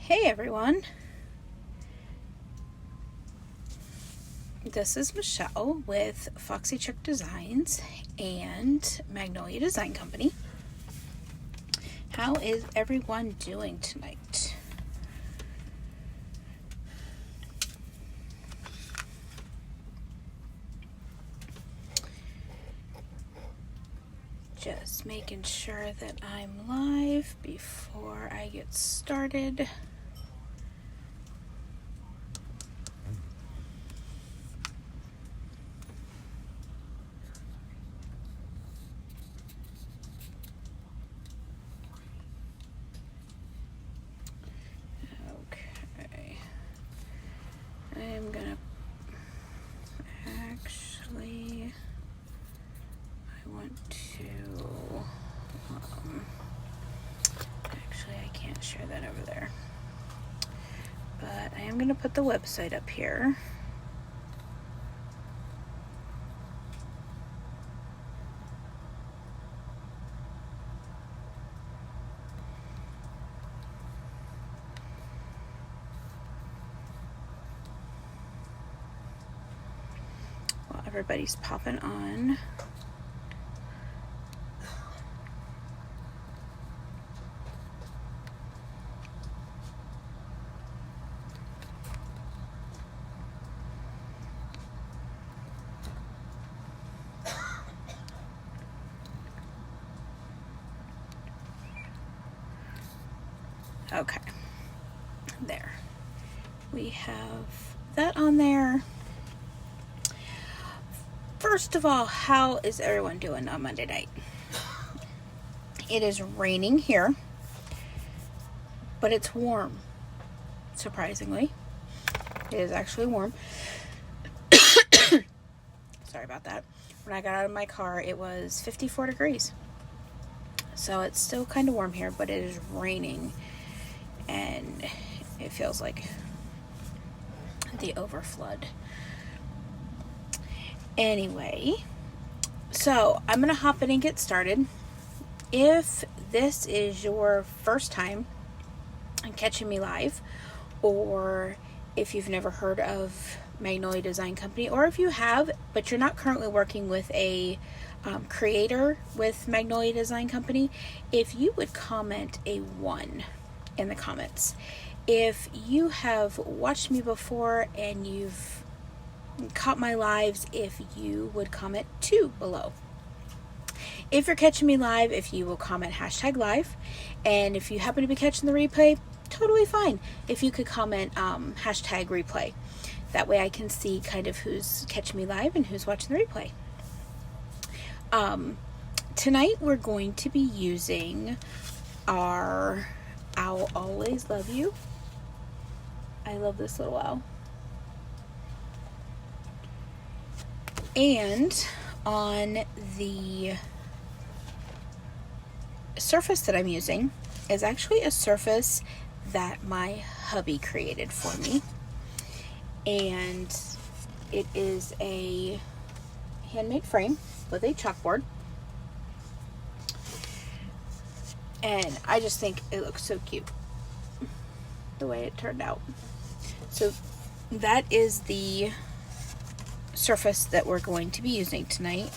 Hey everyone, this is Michelle with Foxy Chick Designs and Magnolia Design Company. How is everyone doing tonight? Just making sure that I'm live before I get started. Okay. I'm gonna actually, I want to, actually I can't share that over there, but I am gonna put the website up here. While everybody's popping on. Okay, there. We have that on there. First of all, how is everyone doing on Monday night? It is raining here, but it's warm, surprisingly. It is actually warm. Sorry about that. When I got out of my car, it was 54 degrees. So it's still kind of warm here, but it is raining. And it feels like the overflood. Anyway, so I'm going to hop in and get started. If this is your first time catching me live, or if you've never heard of Magnolia Design Company, or if you have, but you're not currently working with a creator with Magnolia Design Company, if you would comment a 1 in the comments. If you have watched me before and you've caught my lives, if you would comment 2 below. If you're catching me live, if you will comment #live, and if you happen to be catching the replay, totally fine. If you could comment #replay. That way I can see kind of who's catching me live and who's watching the replay. Tonight we're going to be using our I'll Always Love You. I love this little owl. And on the surface that I'm using is actually a surface that my hubby created for me. And it is a handmade frame with a chalkboard. And I just think it looks so cute the way it turned out. So that is the surface that we're going to be using tonight.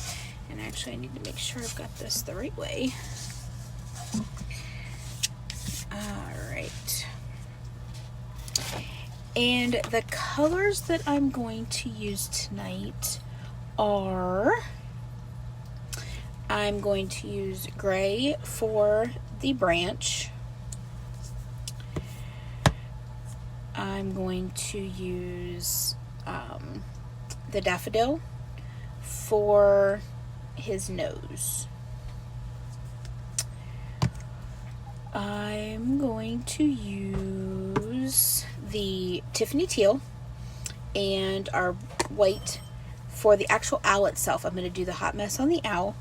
And actually I need to make sure I've got this the right way. Alright. And the colors that I'm going to use tonight are, I'm going to use gray for the branch. I'm going to use the daffodil for his nose. I'm going to use the Tiffany teal and our white for the actual owl itself. I'm going to do the hot mess on the owl.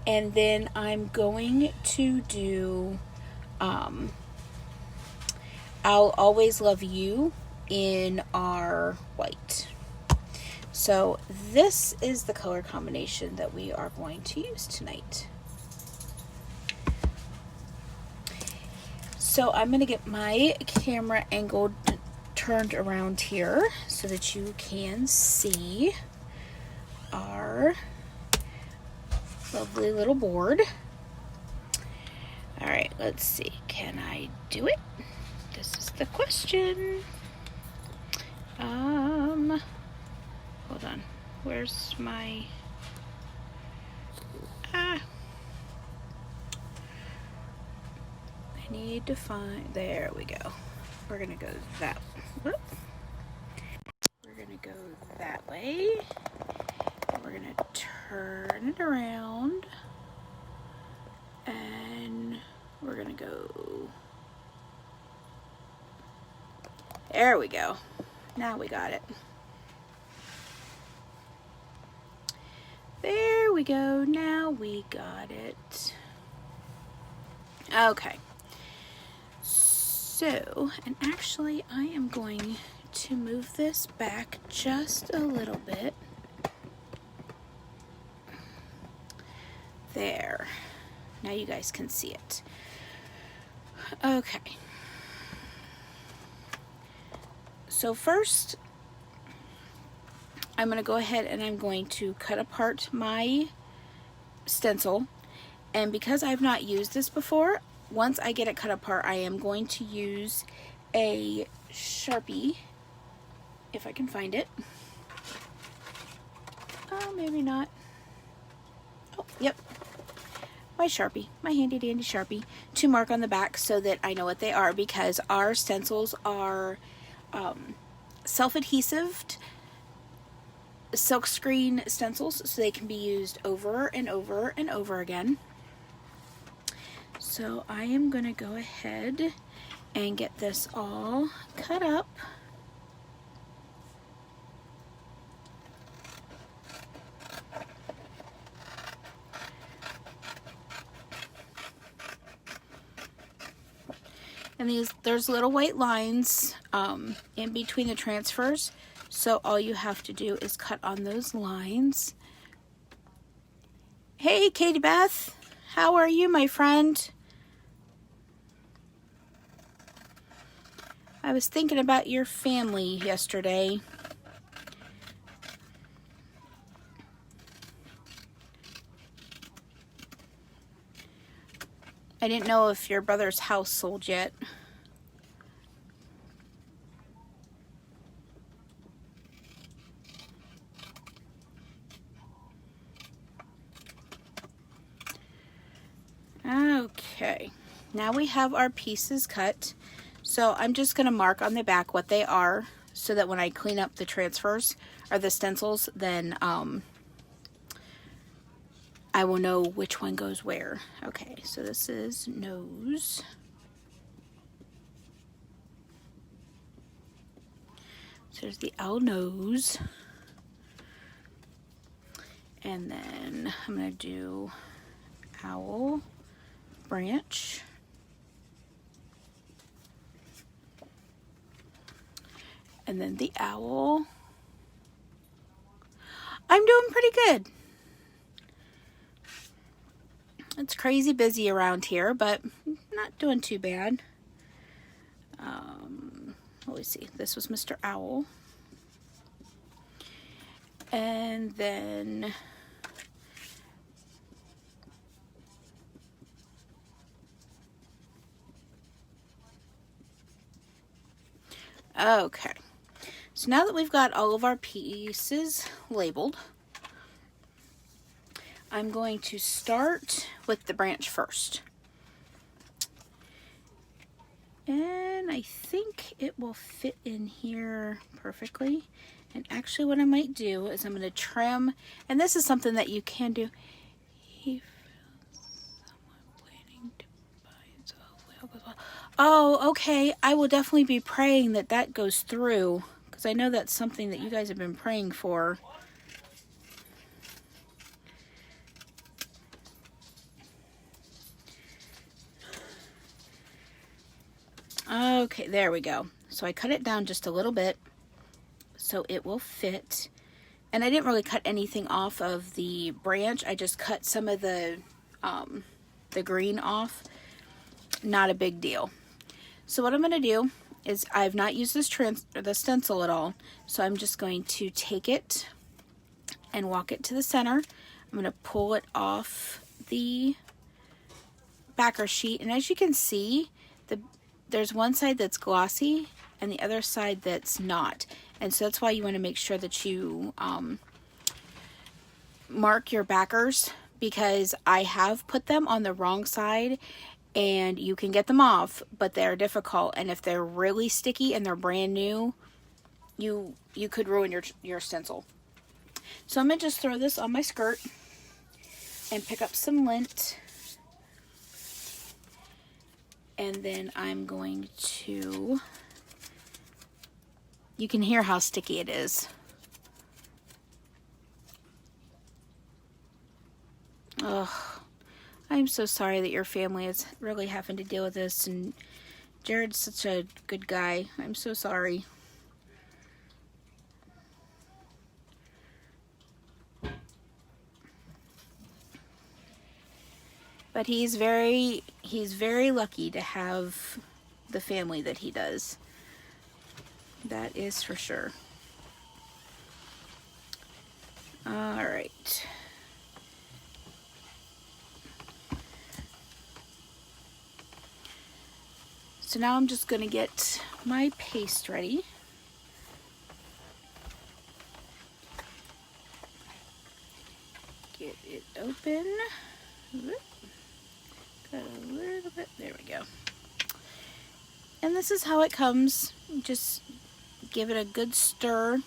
And then I'm going to do I'll Always Love You in our white. So this is the color combination that we are going to use tonight. So I'm going to get my camera angled turned around here so that you can see our lovely little board. All right, let's see. Can I do it? This is the question. Hold on. Where's my... I need to find... There we go. We're gonna go that... Whoop. We're gonna go that way. And we're gonna turn it around. And we're gonna go... There we go. Now we got it. There we go. Now we got it. Okay. So, and actually I am going to move this back just a little bit. There. Now you guys can see it. Okay. So first, I'm going to go ahead and I'm going to cut apart my stencil. And because I've not used this before, once I get it cut apart, I am going to use a Sharpie, if I can find it. Oh, maybe not. Oh, yep. My Sharpie, my handy dandy Sharpie, to mark on the back so that I know what they are, because our stencils are self-adhesive silkscreen stencils, so they can be used over and over and over again. So I am going to go ahead and get this all cut up. And there's little white lines in between the transfers, so all you have to do is cut on those lines. Hey, Katie Beth, how are you, my friend? I was thinking about your family yesterday. I didn't know if your brother's house sold yet. Okay, now we have our pieces cut. So I'm just going to mark on the back what they are so that when I clean up the transfers or the stencils, then I will know which one goes where. Okay, so this is nose. So there's the owl nose. And then I'm going to do owl branch. And then the owl. I'm doing pretty good. It's crazy busy around here, but not doing too bad. Let me see. This was Mr. Owl. And then okay. So now that we've got all of our pieces labeled, I'm going to start with the branch first. And I think it will fit in here perfectly. And actually what I might do is I'm going to trim, and this is something that you can do. Oh, okay. I will definitely be praying that that goes through, because I know that's something that you guys have been praying for. Okay, there we go. So I cut it down just a little bit so it will fit. And I didn't really cut anything off of the branch. I just cut some of the green off. Not a big deal. So what I'm going to do is I've not used this stencil at all. So I'm just going to take it and walk it to the center. I'm going to pull it off the backer sheet. And as you can see, there's one side that's glossy and the other side that's not. And so that's why you want to make sure that you mark your backers, because I have put them on the wrong side and you can get them off, but they're difficult. And if they're really sticky and they're brand new, you could ruin your stencil. So I'm going to just throw this on my skirt and pick up some lint. And then I'm going to, you can hear how sticky it is. Ugh, I'm so sorry that your family is really having to deal with this, and Jared's such a good guy. I'm so sorry. But he's very lucky to have the family that he does. That is for sure. All right. So now I'm just going to get my paste ready. Get it open. Got a little bit, there we go. And this is how it comes. Just give it a good stir.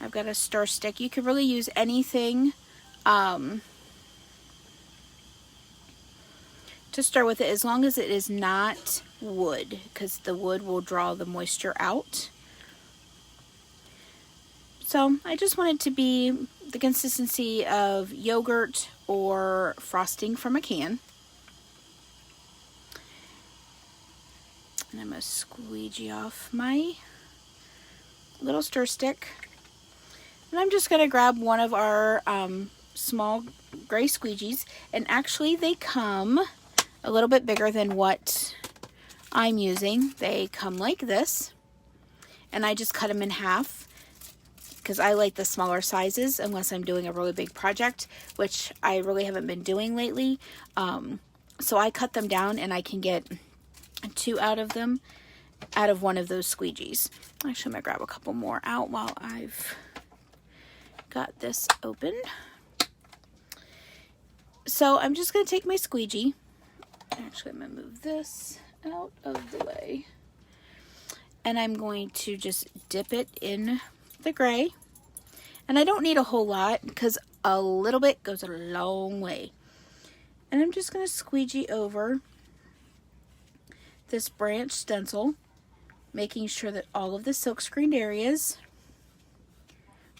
I've got a stir stick. You could really use anything to stir with it, as long as it is not wood, because the wood will draw the moisture out. So I just want it to be the consistency of yogurt or frosting from a can. And I'm going to squeegee off my little stir stick. And I'm just going to grab one of our small gray squeegees. And actually they come a little bit bigger than what I'm using. They come like this. And I just cut them in half, because I like the smaller sizes unless I'm doing a really big project, which I really haven't been doing lately. So I cut them down and I can get 2 out of them out of one of those squeegees. Actually, I'm going to grab a couple more out while I've got this open. So I'm just going to take my squeegee. Actually, I'm going to move this out of the way. And I'm going to just dip it in the gray. And I don't need a whole lot, because a little bit goes a long way. And I'm just going to squeegee over this branch stencil, making sure that all of the silk screened areas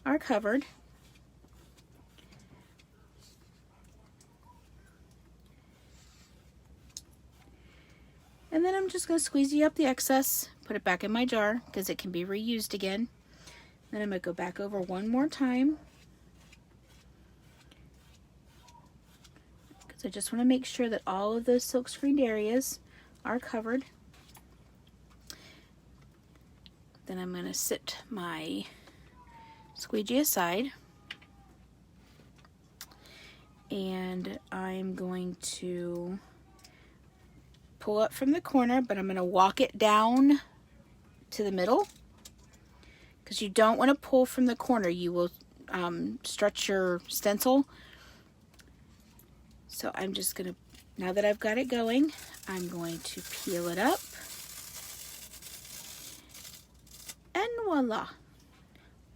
are covered. And then I'm just going to squeegee up the excess, put it back in my jar, because it can be reused again. Then I'm going to go back over one more time, because I just want to make sure that all of those silk screened areas are covered. Then I'm going to sit my squeegee aside, and I'm going to pull up from the corner, but I'm going to walk it down to the middle, because you don't want to pull from the corner. You will stretch your stencil. So I'm just going to, now that I've got it going, I'm going to peel it up. And voila.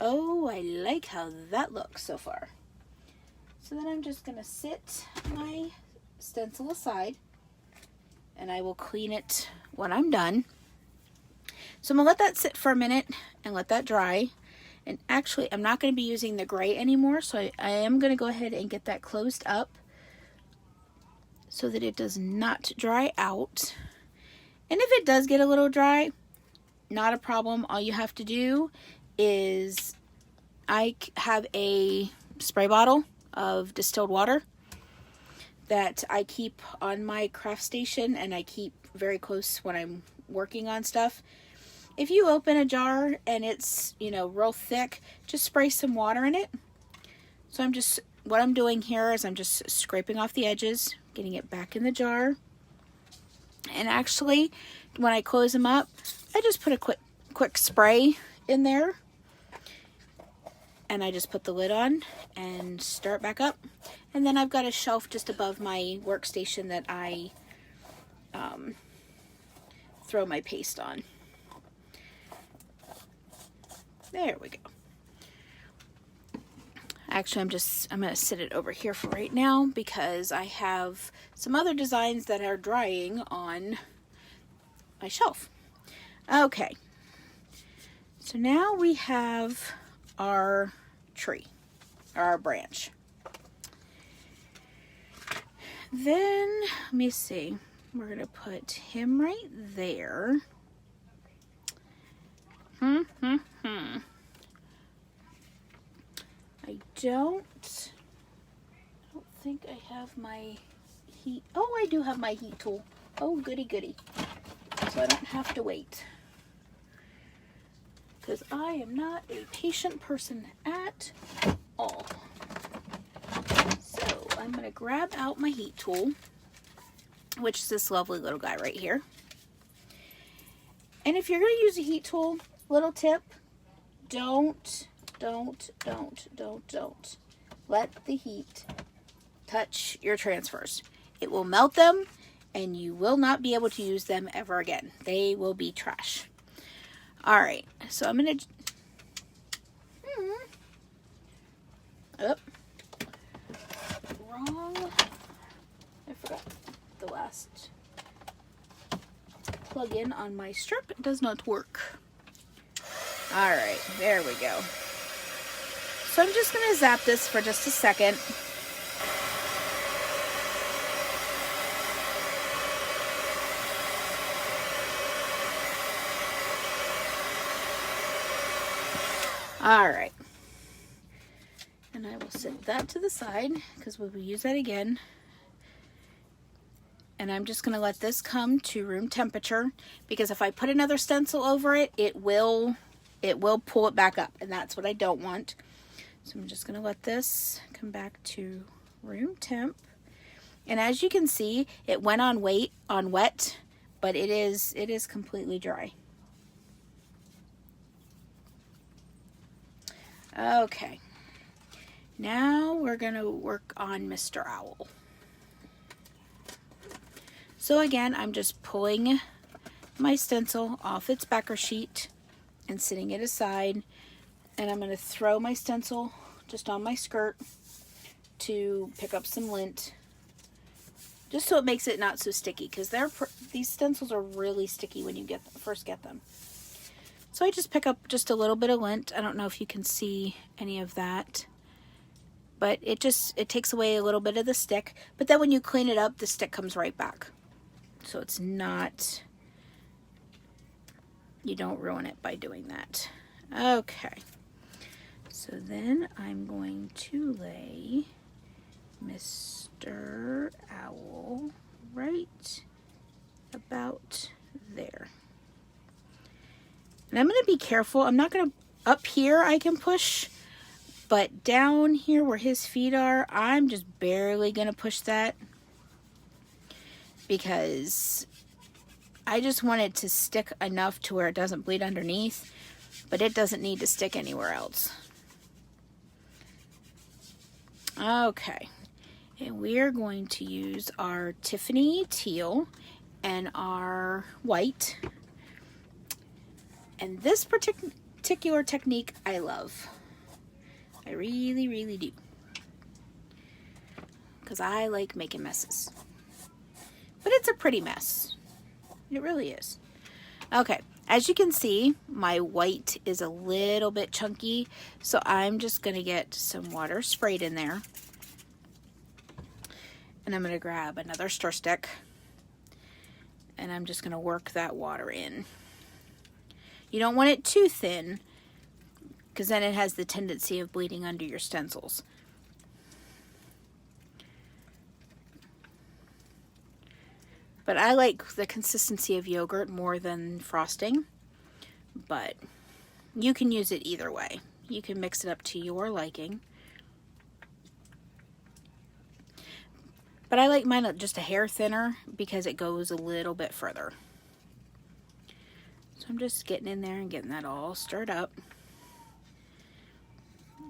Oh, I like how that looks so far. So then I'm just going to sit my stencil aside, and I will clean it when I'm done. So I'm going to let that sit for a minute and let that dry. And actually, I'm not going to be using the gray anymore, so I am going to go ahead and get that closed up so that it does not dry out. And if it does get a little dry, not a problem. All you have to do is, I have a spray bottle of distilled water that I keep on my craft station and I keep very close when I'm working on stuff. If you open a jar and it's, you know, real thick, just spray some water in it. So what I'm doing here is I'm just scraping off the edges, getting it back in the jar. And actually, when I close them up, I just put a quick spray in there. And I just put the lid on and stir it back up. And then I've got a shelf just above my workstation that I throw my paste on. There we go. Actually, I'm going to sit it over here for right now because I have some other designs that are drying on my shelf. Okay. So now we have our tree, or our branch. Then, let me see. We're going to put him right there. I don't think I have my heat. Oh, I do have my heat tool. Oh, goody goody. So I don't have to wait. Because I am not a patient person at all. So I'm going to grab out my heat tool, which is this lovely little guy right here. And if you're going to use a heat tool, little tip, don't let the heat touch your transfers. It will melt them and you will not be able to use them ever again. They will be trash. All right, so I'm going to, wrong, I forgot the last plug-in on my strip. It does not work. All right, there we go. So I'm just going to zap this for just a second. All right. And I will set that to the side because we will use that again. And I'm just going to let this come to room temperature because if I put another stencil over it, it will pull it back up, and that's what I don't want. So I'm just going to let this come back to room temp. And as you can see, it went on wet, but it is completely dry. Okay. Now we're going to work on Mr. Owl. So again, I'm just pulling my stencil off its backer sheet and setting it aside. And I'm going to throw my stencil just on my skirt to pick up some lint. Just so it makes it not so sticky, because these stencils are really sticky when you first get them. So I just pick up just a little bit of lint. I don't know if you can see any of that. But it takes away a little bit of the stick. But then when you clean it up, the stick comes right back. So it's not, you don't ruin it by doing that. Okay. So then I'm going to lay Mr. Owl right about there. And I'm going to be careful. I'm not going to, up here I can push, but down here where his feet are, I'm just barely going to push that because I just want it to stick enough to where it doesn't bleed underneath, but it doesn't need to stick anywhere else. Okay, and we are going to use our Tiffany teal and our white. And this particular technique I love. I really, really do. Because I like making messes. But it's a pretty mess. It really is. Okay, as you can see, my white is a little bit chunky, so I'm just going to get some water sprayed in there. And I'm going to grab another stir stick, and I'm just going to work that water in. You don't want it too thin, because then it has the tendency of bleeding under your stencils. But I like the consistency of yogurt more than frosting. But you can use it either way. You can mix it up to your liking. But I like mine just a hair thinner because it goes a little bit further. So I'm just getting in there and getting that all stirred up.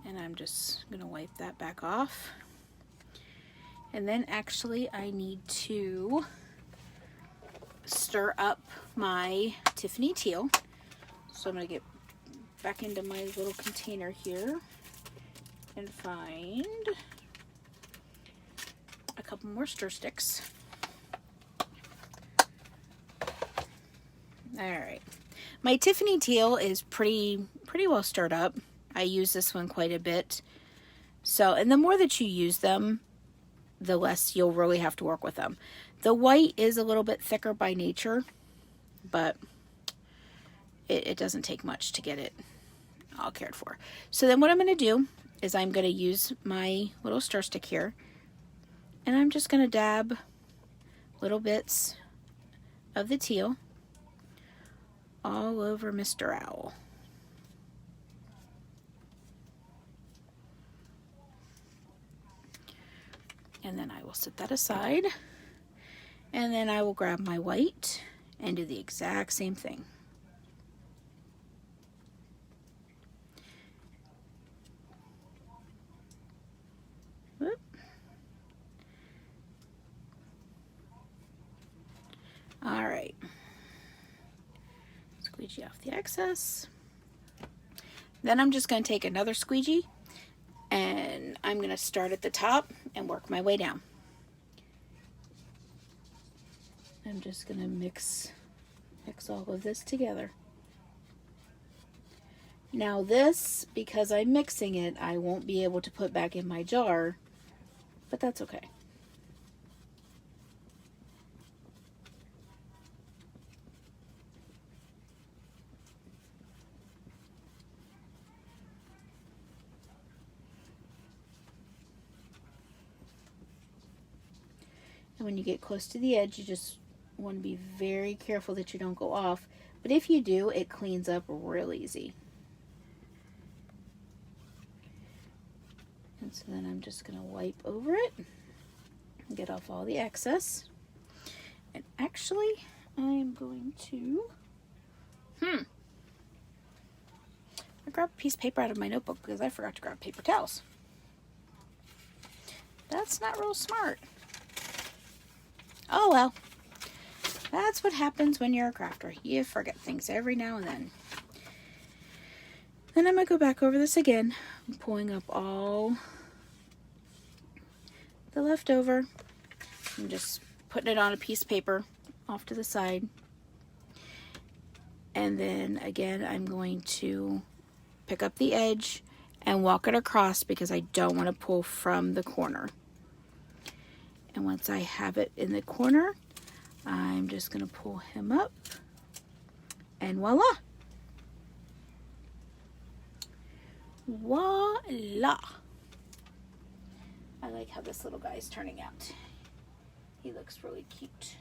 And I'm just going to wipe that back off. And then actually I need to stir up my Tiffany teal. So I'm going to get back into my little container here and find a couple more stir sticks. Alright. My Tiffany teal is pretty well stirred up. I use this one quite a bit. So, and the more that you use them, the less you'll really have to work with them. The white is a little bit thicker by nature, but it doesn't take much to get it all cared for. So then what I'm going to do is I'm going to use my little stir stick here, and I'm just going to dab little bits of the teal all over Mr. Owl. And then I will set that aside. And then I will grab my white and do the exact same thing. Whoop. All right. Squeegee off the excess. Then I'm just going to take another squeegee and I'm going to start at the top and work my way down. I'm just going to mix all of this together. Now this, because I'm mixing it, I won't be able to put back in my jar, but that's okay. And when you get close to the edge, you just want to be very careful that you don't go off. But if you do, it cleans up real easy. And so then I'm just going to wipe over it and get off all the excess. And actually, I'm going to... I grabbed a piece of paper out of my notebook because I forgot to grab paper towels. That's not real smart. Oh well, that's what happens when you're a crafter. You forget things every now and then. Then I'm going to go back over this again. I'm pulling up all the leftover. I'm just putting it on a piece of paper off to the side. And then again, I'm going to pick up the edge and walk it across because I don't want to pull from the corner. And once I have it in the corner, I'm just going to pull him up, and voila. Voila. I like how this little guy is turning out. He looks really cute.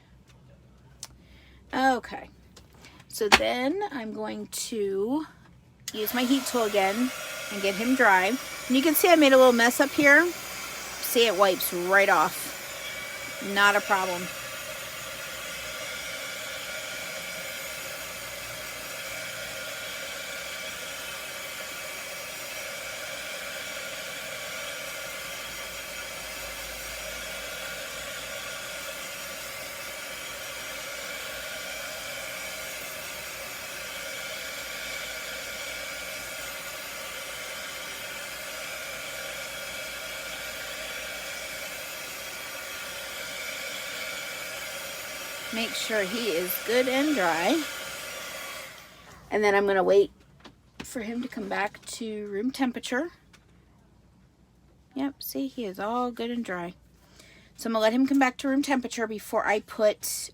Okay, so then I'm going to use my heat tool again and get him dry. And you can see I made a little mess up here. See, it wipes right off. Not a problem. Make sure he is good and dry. And then I'm going to wait for him to come back to room temperature. Yep, see, he is all good and dry. So I'm going to let him come back to room temperature before I put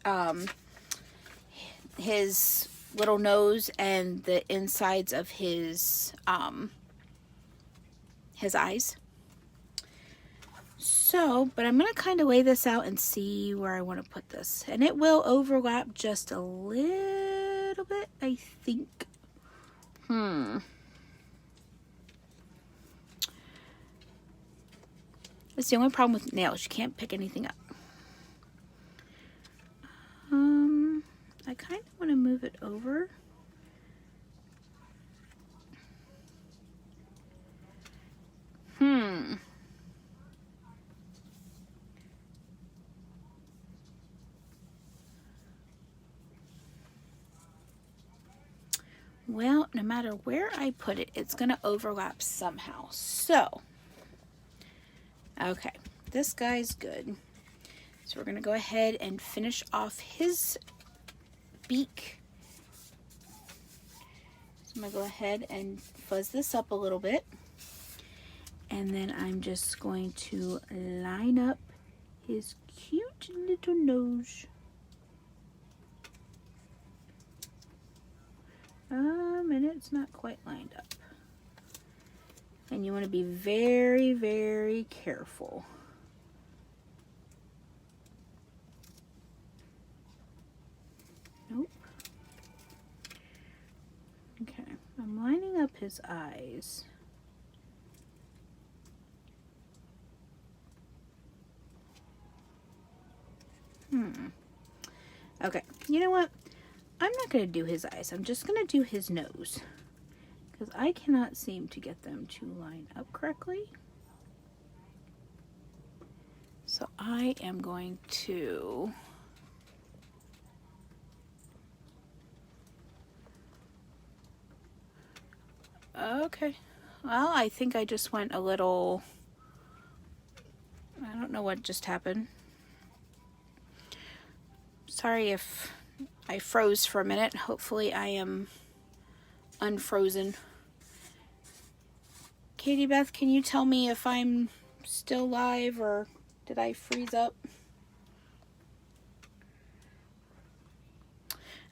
his little nose and the insides of his eyes. So, but I'm going to kind of lay this out and see where I want to put this. And it will overlap just a little bit, I think. That's the only problem with nails. You can't pick anything up. I kind of want to move it over. Well, no matter where I put it, it's going to overlap somehow. So, okay, this guy's good. So we're going to go ahead and finish off his beak. So I'm going to go ahead and fuzz this up a little bit. And then I'm just going to line up his cute little nose. And it's not quite lined up. And you want to be very, very careful. Nope. Okay, I'm lining up his eyes. Okay, you know what? I'm not going to do his eyes. I'm just going to do his nose. Because I cannot seem to get them to line up correctly. So I am going to... Okay. Well, I think I just went a little... I don't know what just happened. Sorry if I froze for a minute. Hopefully I am unfrozen. Katie Beth, can you tell me if I'm still live or did I freeze up?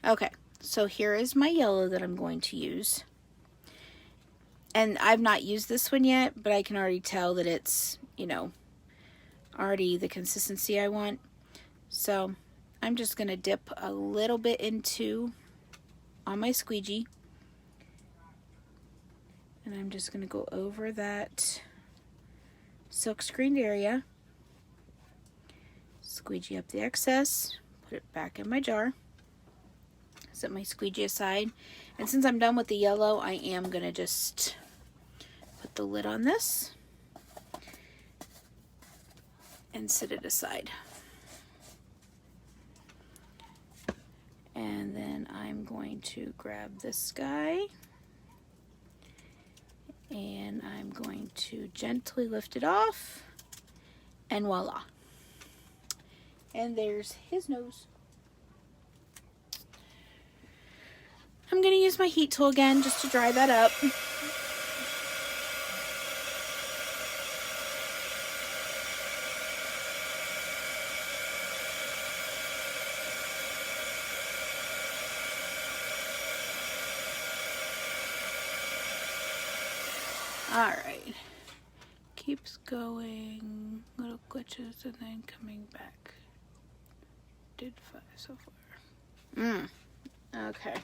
Okay, so here is my yellow that I'm going to use. And I've not used this one yet, but I can already tell that it's, you know, already the consistency I want. So I'm just going to dip a little bit into on my squeegee. And I'm just going to go over that silk screened area. Squeegee up the excess. Put it back in my jar. Set my squeegee aside. And since I'm done with the yellow, I am going to just put the lid on this and set it aside. And then I'm going to grab this guy and I'm going to gently lift it off and voila. And there's his nose. I'm going to use my heat tool again just to dry that up. Alright, keeps going, little glitches and then coming back. Did 5 so far. Okay.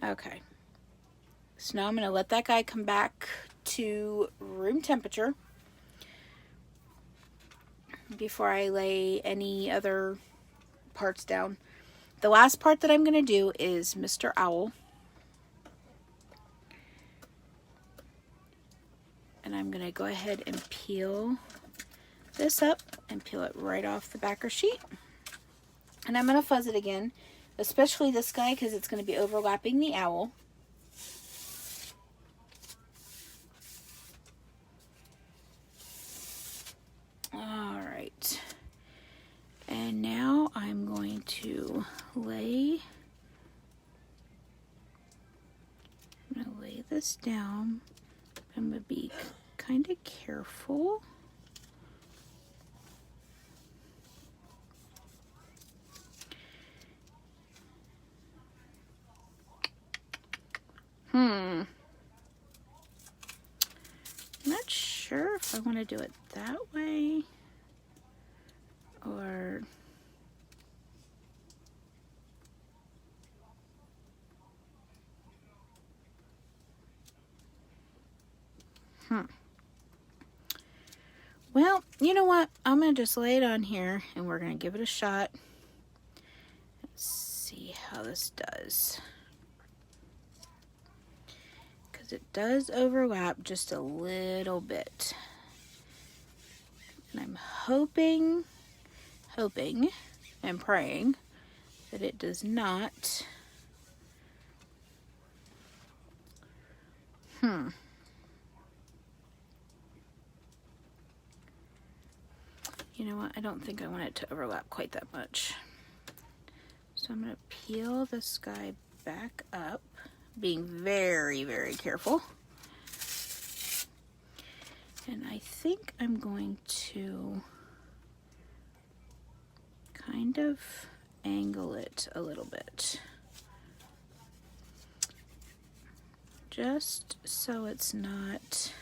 Okay. So now I'm going to let that guy come back to room temperature before I lay any other parts down. The last part that I'm going to do is Mr. Owl. And I'm going to go ahead and peel this up and peel it right off the backer sheet. And I'm going to fuzz it again, especially this guy because it's going to be overlapping the owl. Alright. And now I'm going to lay this down. I'm going to be kind of careful. if I want to do it that way or well, you know what? I'm going to just lay it on here and we're going to give it a shot. Let's see how this does. Because it does overlap just a little bit. And I'm hoping and praying that it does not. You know what? I don't think I want it to overlap quite that much. So I'm going to peel this guy back up, being very, very careful. And I think I'm going to kind of angle it a little bit. Just so it's not...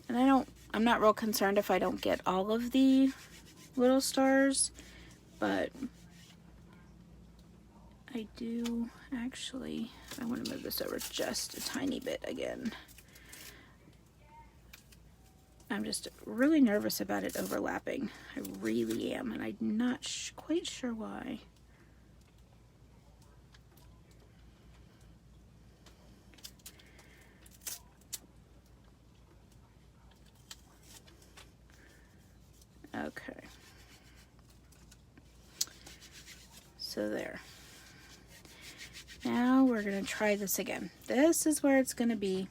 And I'm not real concerned if I don't get all of the little stars, but I do actually, I want to move this over just a tiny bit again. I'm just really nervous about it overlapping. I really am, and I'm not quite sure why. Okay. So there. Now we're going to try this again. This is where it's going to be.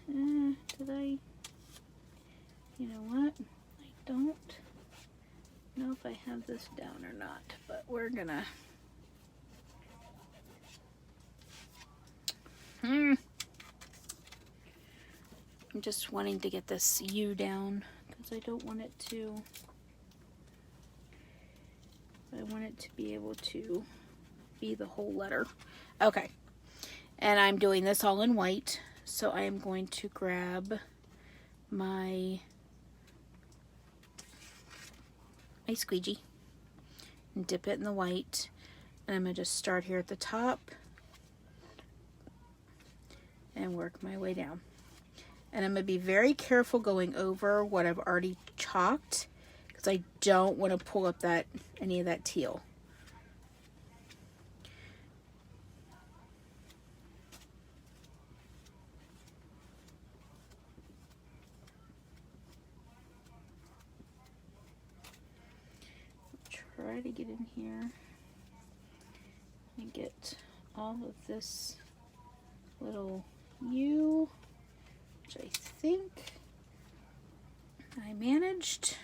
Did I? You know what? I don't know if I have this down or not, but we're going to. I'm just wanting to get this U down because I don't want it to. I want it to be able to be the whole letter. Okay. And I'm doing this all in white. So I am going to grab my squeegee and dip it in the white. And I'm going to just start here at the top and work my way down. And I'm going to be very careful going over what I've already chalked because I don't want to pull up any of that teal. Try to get in here and get all of this little U, which I think I managed.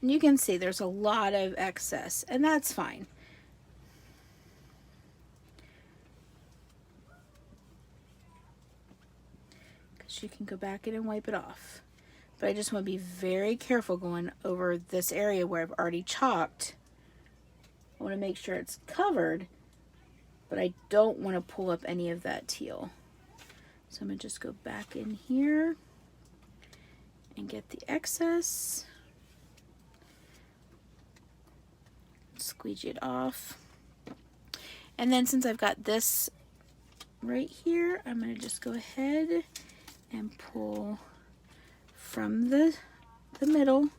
And you can see there's a lot of excess, and that's fine. Because you can go back in and wipe it off. But I just want to be very careful going over this area where I've already chalked. I want to make sure it's covered, but I don't want to pull up any of that teal. So I'm going to just go back in here and get the excess. Squeegee it off. And then since I've got this right here, I'm going to just go ahead and pull from the middle. I'm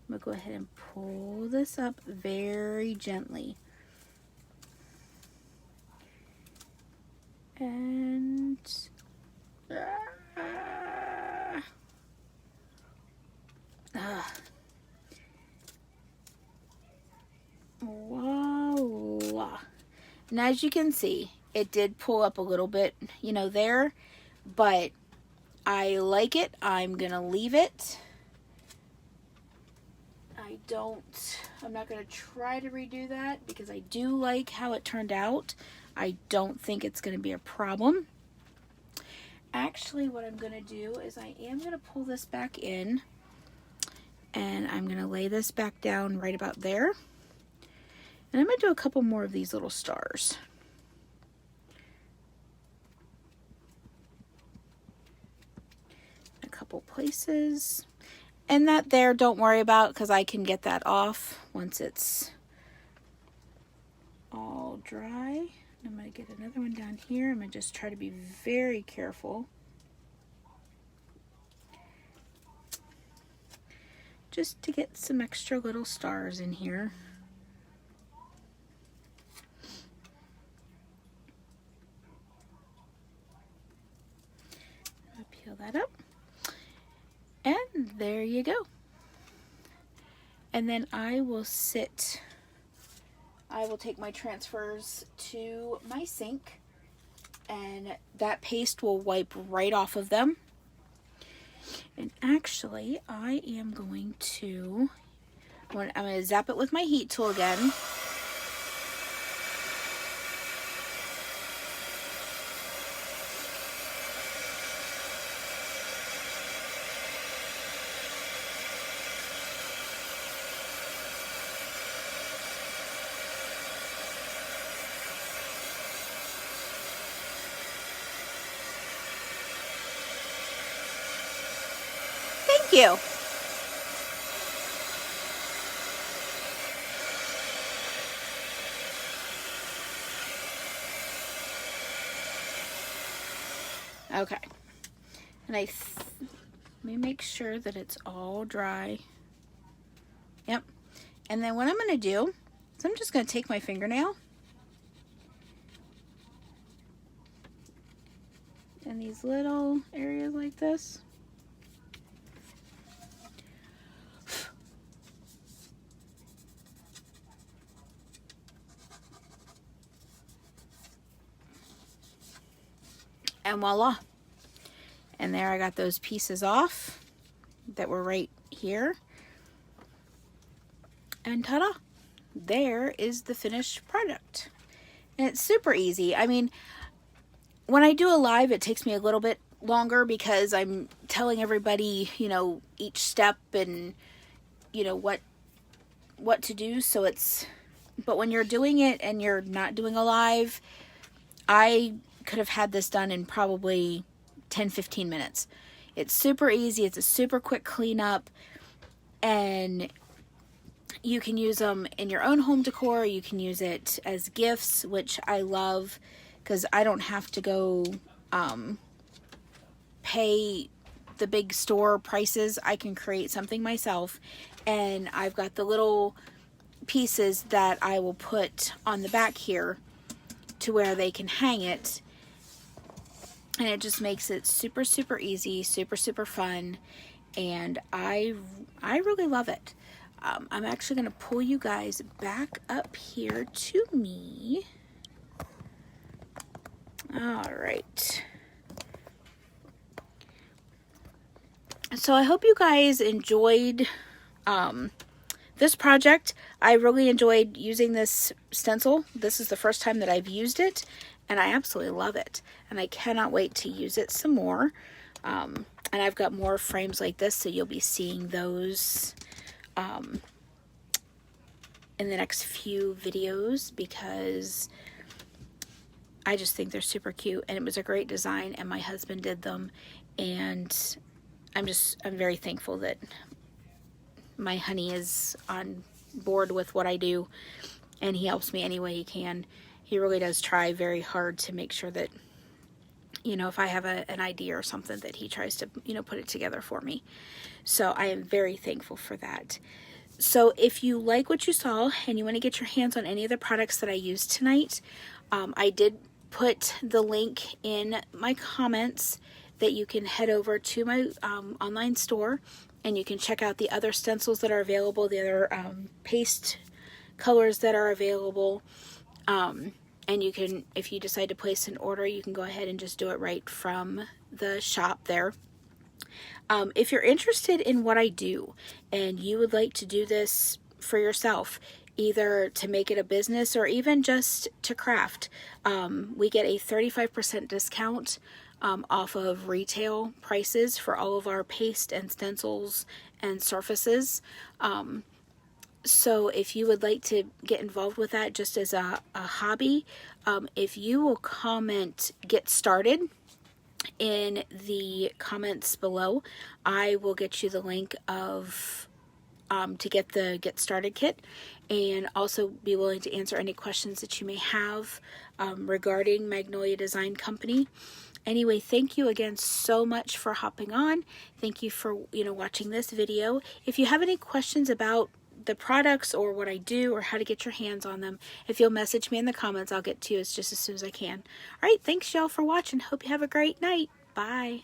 going to go ahead and pull this up very gently. And voila. And as you can see, it did pull up a little bit, there, but I like it. I'm gonna leave it. I'm not gonna try to redo that because I do like how it turned out. I don't think it's gonna be a problem. Actually, what I'm gonna do is I am gonna pull this back in and I'm gonna lay this back down right about there. And I'm going to do a couple more of these little stars. A couple places. And that there, don't worry about, because I can get that off once it's all dry. I'm going to get another one down here. I'm going to just try to be very careful. Just to get some extra little stars in here. I'll peel that up. And there you go. And then I will take my transfers to my sink, and that paste will wipe right off of them. And actually, I'm going to zap it with my heat tool again. Thank you. Okay. And let me make sure that it's all dry. Yep. And then what I'm going to do is I'm just going to take my fingernail in these little areas like this. And voila. And there I got those pieces off that were right here. And ta-da! There is the finished product. And it's super easy. I mean, when I do a live, it takes me a little bit longer because I'm telling everybody, you know, each step and, you know, what to do. So but when you're doing it and you're not doing a live, I could have had this done in probably 10-15 minutes. It's super easy. It's a super quick cleanup, and you can use them in your own home decor. You can use it as gifts, which I love because I don't have to go pay the big store prices. I can create something myself, and I've got the little pieces that I will put on the back here to where they can hang it. And it just makes it super, super easy, super, super fun. And I really love it. I'm actually going to pull you guys back up here to me. All right. So I hope you guys enjoyed this project. I really enjoyed using this stencil. This is the first time that I've used it, and I absolutely love it. And I cannot wait to use it some more. And I've got more frames like this, so you'll be seeing those in the next few videos, because I just think they're super cute, and it was a great design, and my husband did them, and I'm very thankful that my honey is on board with what I do, and he helps me any way he can. He really does try very hard to make sure that, you know, if I have an idea or something, that he tries to, you know, put it together for me. So I am very thankful for that. So if you like what you saw and you want to get your hands on any of the products that I used tonight, I did put the link in my comments that you can head over to my online store, and you can check out the other stencils that are available, the other paste colors that are available. And you can, if you decide to place an order, you can go ahead and just do it right from the shop there. If you're interested in what I do and you would like to do this for yourself, either to make it a business or even just to craft, we get a 35% discount off of retail prices for all of our paste and stencils and surfaces. So if you would like to get involved with that just as a hobby, if you will comment "get started" in the comments below, I will get you the link of to get the Get Started kit, and also be willing to answer any questions that you may have regarding Magnolia Design Company. Anyway, thank you again so much for hopping on. Thank you for watching this video. If you have any questions about the products or what I do or how to get your hands on them, if you'll message me in the comments, I'll get to you just as soon as I can. All right, thanks y'all for watching. Hope you have a great night. Bye.